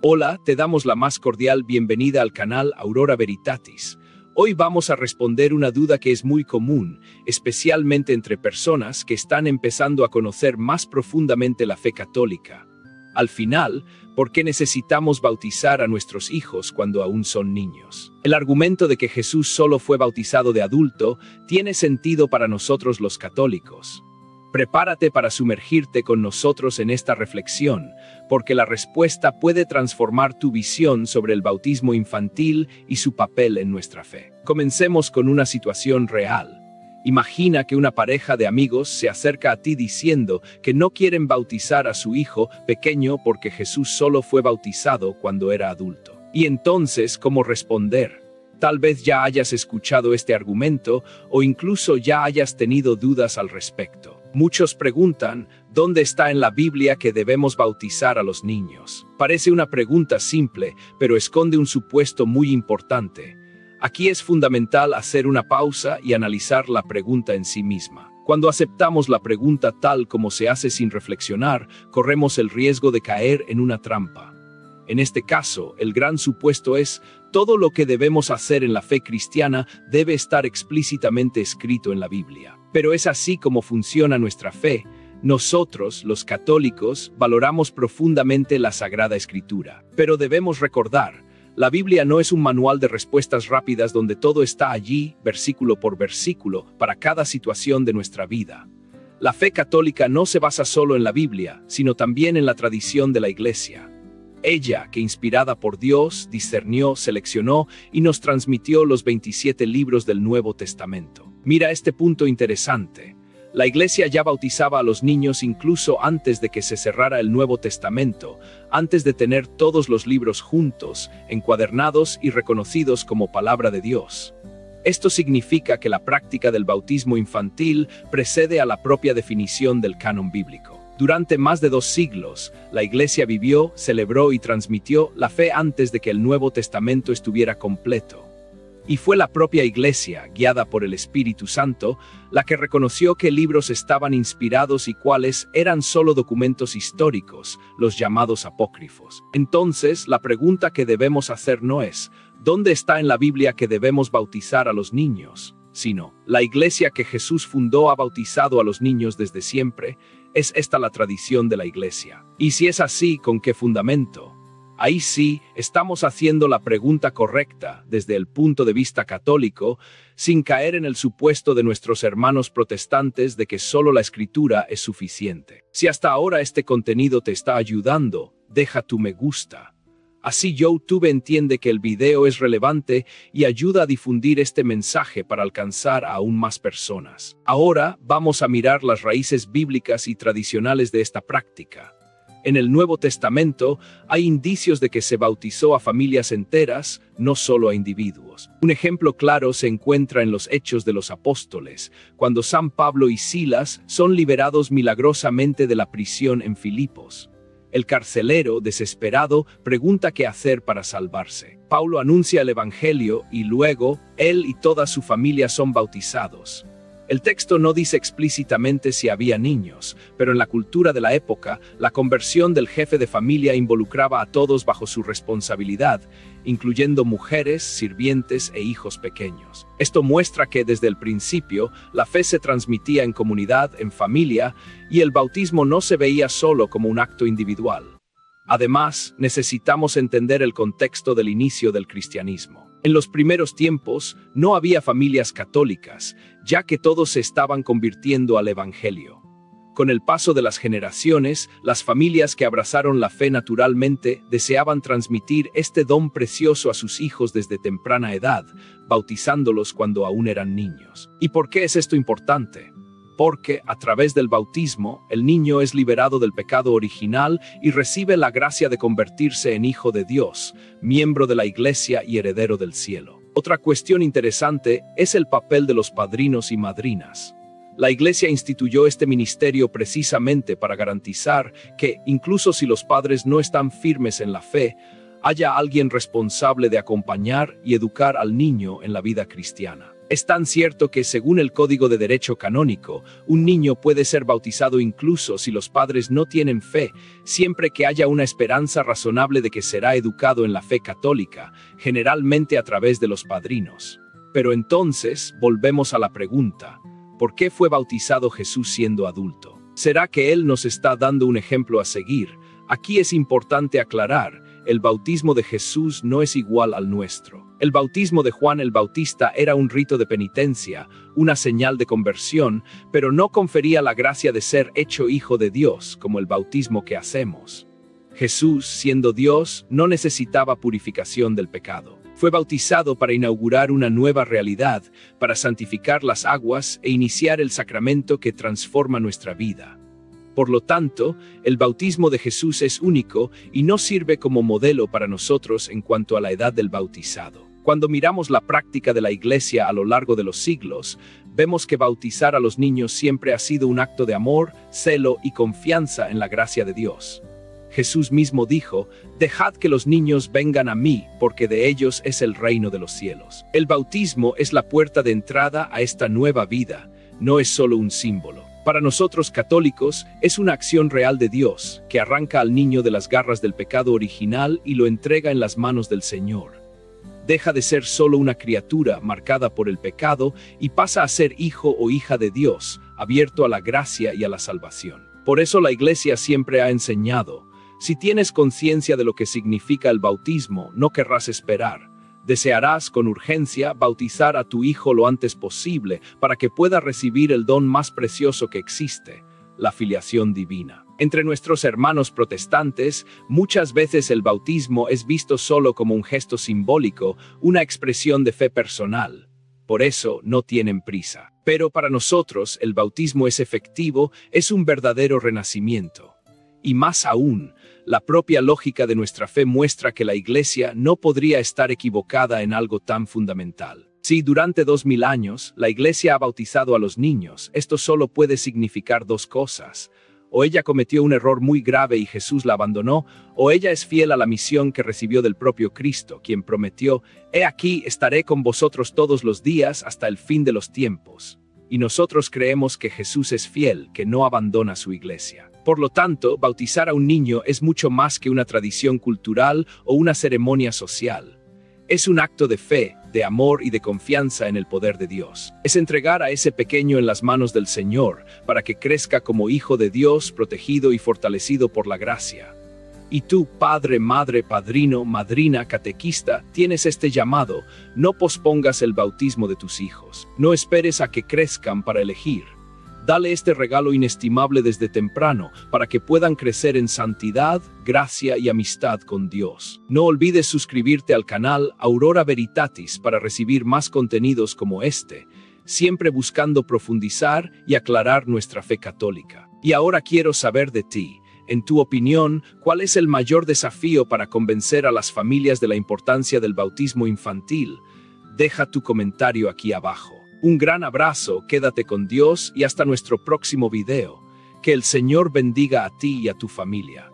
Hola, te damos la más cordial bienvenida al canal Aurora Veritatis. Hoy vamos a responder una duda que es muy común, especialmente entre personas que están empezando a conocer más profundamente la fe católica. Al final, ¿por qué necesitamos bautizar a nuestros hijos cuando aún son niños? El argumento de que Jesús solo fue bautizado de adulto tiene sentido para nosotros los católicos. Prepárate para sumergirte con nosotros en esta reflexión, porque la respuesta puede transformar tu visión sobre el bautismo infantil y su papel en nuestra fe. Comencemos con una situación real. Imagina que una pareja de amigos se acerca a ti diciendo que no quieren bautizar a su hijo pequeño porque Jesús solo fue bautizado cuando era adulto. Y entonces, ¿cómo responder? Tal vez ya hayas escuchado este argumento o incluso ya hayas tenido dudas al respecto. Muchos preguntan, ¿dónde está en la Biblia que debemos bautizar a los niños? Parece una pregunta simple, pero esconde un supuesto muy importante. Aquí es fundamental hacer una pausa y analizar la pregunta en sí misma. Cuando aceptamos la pregunta tal como se hace sin reflexionar, corremos el riesgo de caer en una trampa. En este caso, el gran supuesto es, todo lo que debemos hacer en la fe cristiana debe estar explícitamente escrito en la Biblia. Pero es así como funciona nuestra fe. Nosotros, los católicos, valoramos profundamente la Sagrada Escritura. Pero debemos recordar, la Biblia no es un manual de respuestas rápidas donde todo está allí, versículo por versículo, para cada situación de nuestra vida. La fe católica no se basa solo en la Biblia, sino también en la tradición de la Iglesia. Ella, que inspirada por Dios, discernió, seleccionó y nos transmitió los 27 libros del Nuevo Testamento. Mira este punto interesante. La Iglesia ya bautizaba a los niños incluso antes de que se cerrara el Nuevo Testamento, antes de tener todos los libros juntos, encuadernados y reconocidos como palabra de Dios. Esto significa que la práctica del bautismo infantil precede a la propia definición del canon bíblico. Durante más de 2 siglos, la Iglesia vivió, celebró y transmitió la fe antes de que el Nuevo Testamento estuviera completo. Y fue la propia Iglesia, guiada por el Espíritu Santo, la que reconoció qué libros estaban inspirados y cuáles eran solo documentos históricos, los llamados apócrifos. Entonces, la pregunta que debemos hacer no es, ¿dónde está en la Biblia que debemos bautizar a los niños? Sino, la Iglesia que Jesús fundó ha bautizado a los niños desde siempre. ¿Es esta la tradición de la Iglesia? Y si es así, ¿con qué fundamento? Ahí sí, estamos haciendo la pregunta correcta desde el punto de vista católico, sin caer en el supuesto de nuestros hermanos protestantes de que solo la Escritura es suficiente. Si hasta ahora este contenido te está ayudando, deja tu me gusta. Así YouTube entiende que el video es relevante y ayuda a difundir este mensaje para alcanzar a aún más personas. Ahora vamos a mirar las raíces bíblicas y tradicionales de esta práctica. En el Nuevo Testamento hay indicios de que se bautizó a familias enteras, no solo a individuos. Un ejemplo claro se encuentra en los Hechos de los Apóstoles, cuando San Pablo y Silas son liberados milagrosamente de la prisión en Filipos. El carcelero, desesperado, pregunta qué hacer para salvarse. Pablo anuncia el Evangelio y luego, él y toda su familia son bautizados. El texto no dice explícitamente si había niños, pero en la cultura de la época, la conversión del jefe de familia involucraba a todos bajo su responsabilidad, incluyendo mujeres, sirvientes e hijos pequeños. Esto muestra que desde el principio, la fe se transmitía en comunidad, en familia, y el bautismo no se veía solo como un acto individual. Además, necesitamos entender el contexto del inicio del cristianismo. En los primeros tiempos, no había familias católicas, ya que todos se estaban convirtiendo al Evangelio. Con el paso de las generaciones, las familias que abrazaron la fe naturalmente deseaban transmitir este don precioso a sus hijos desde temprana edad, bautizándolos cuando aún eran niños. ¿Y por qué es esto importante? Porque, a través del bautismo, el niño es liberado del pecado original y recibe la gracia de convertirse en hijo de Dios, miembro de la Iglesia y heredero del cielo. Otra cuestión interesante es el papel de los padrinos y madrinas. La Iglesia instituyó este ministerio precisamente para garantizar que, incluso si los padres no están firmes en la fe, haya alguien responsable de acompañar y educar al niño en la vida cristiana. Es tan cierto que, según el Código de Derecho Canónico, un niño puede ser bautizado incluso si los padres no tienen fe, siempre que haya una esperanza razonable de que será educado en la fe católica, generalmente a través de los padrinos. Pero entonces, volvemos a la pregunta: ¿por qué fue bautizado Jesús siendo adulto? ¿Será que Él nos está dando un ejemplo a seguir? Aquí es importante aclarar: el bautismo de Jesús no es igual al nuestro. El bautismo de Juan el Bautista era un rito de penitencia, una señal de conversión, pero no confería la gracia de ser hecho hijo de Dios, como el bautismo que hacemos. Jesús, siendo Dios, no necesitaba purificación del pecado. Fue bautizado para inaugurar una nueva realidad, para santificar las aguas e iniciar el sacramento que transforma nuestra vida. Por lo tanto, el bautismo de Jesús es único y no sirve como modelo para nosotros en cuanto a la edad del bautizado. Cuando miramos la práctica de la Iglesia a lo largo de los siglos, vemos que bautizar a los niños siempre ha sido un acto de amor, celo y confianza en la gracia de Dios. Jesús mismo dijo: «Dejad que los niños vengan a mí, porque de ellos es el reino de los cielos». El bautismo es la puerta de entrada a esta nueva vida, no es solo un símbolo. Para nosotros católicos, es una acción real de Dios, que arranca al niño de las garras del pecado original y lo entrega en las manos del Señor. Deja de ser solo una criatura marcada por el pecado y pasa a ser hijo o hija de Dios, abierto a la gracia y a la salvación. Por eso la Iglesia siempre ha enseñado: si tienes conciencia de lo que significa el bautismo, no querrás esperar. Desearás con urgencia bautizar a tu hijo lo antes posible para que pueda recibir el don más precioso que existe, la filiación divina. Entre nuestros hermanos protestantes, muchas veces el bautismo es visto solo como un gesto simbólico, una expresión de fe personal. Por eso no tienen prisa. Pero para nosotros el bautismo es efectivo, es un verdadero renacimiento. Y más aún, la propia lógica de nuestra fe muestra que la Iglesia no podría estar equivocada en algo tan fundamental. Si durante 2000 años la Iglesia ha bautizado a los niños, esto solo puede significar dos cosas: o ella cometió un error muy grave y Jesús la abandonó, o ella es fiel a la misión que recibió del propio Cristo, quien prometió: «He aquí, estaré con vosotros todos los días hasta el fin de los tiempos». Y nosotros creemos que Jesús es fiel, que no abandona su Iglesia. Por lo tanto, bautizar a un niño es mucho más que una tradición cultural o una ceremonia social. Es un acto de fe, de amor y de confianza en el poder de Dios. Es entregar a ese pequeño en las manos del Señor, para que crezca como hijo de Dios, protegido y fortalecido por la gracia. Y tú, padre, madre, padrino, madrina, catequista, tienes este llamado: no pospongas el bautismo de tus hijos. No esperes a que crezcan para elegir. Dale este regalo inestimable desde temprano, para que puedan crecer en santidad, gracia y amistad con Dios. No olvides suscribirte al canal Aurora Veritatis para recibir más contenidos como este, siempre buscando profundizar y aclarar nuestra fe católica. Y ahora quiero saber de ti. En tu opinión, ¿cuál es el mayor desafío para convencer a las familias de la importancia del bautismo infantil? Deja tu comentario aquí abajo. Un gran abrazo, quédate con Dios y hasta nuestro próximo video. Que el Señor bendiga a ti y a tu familia.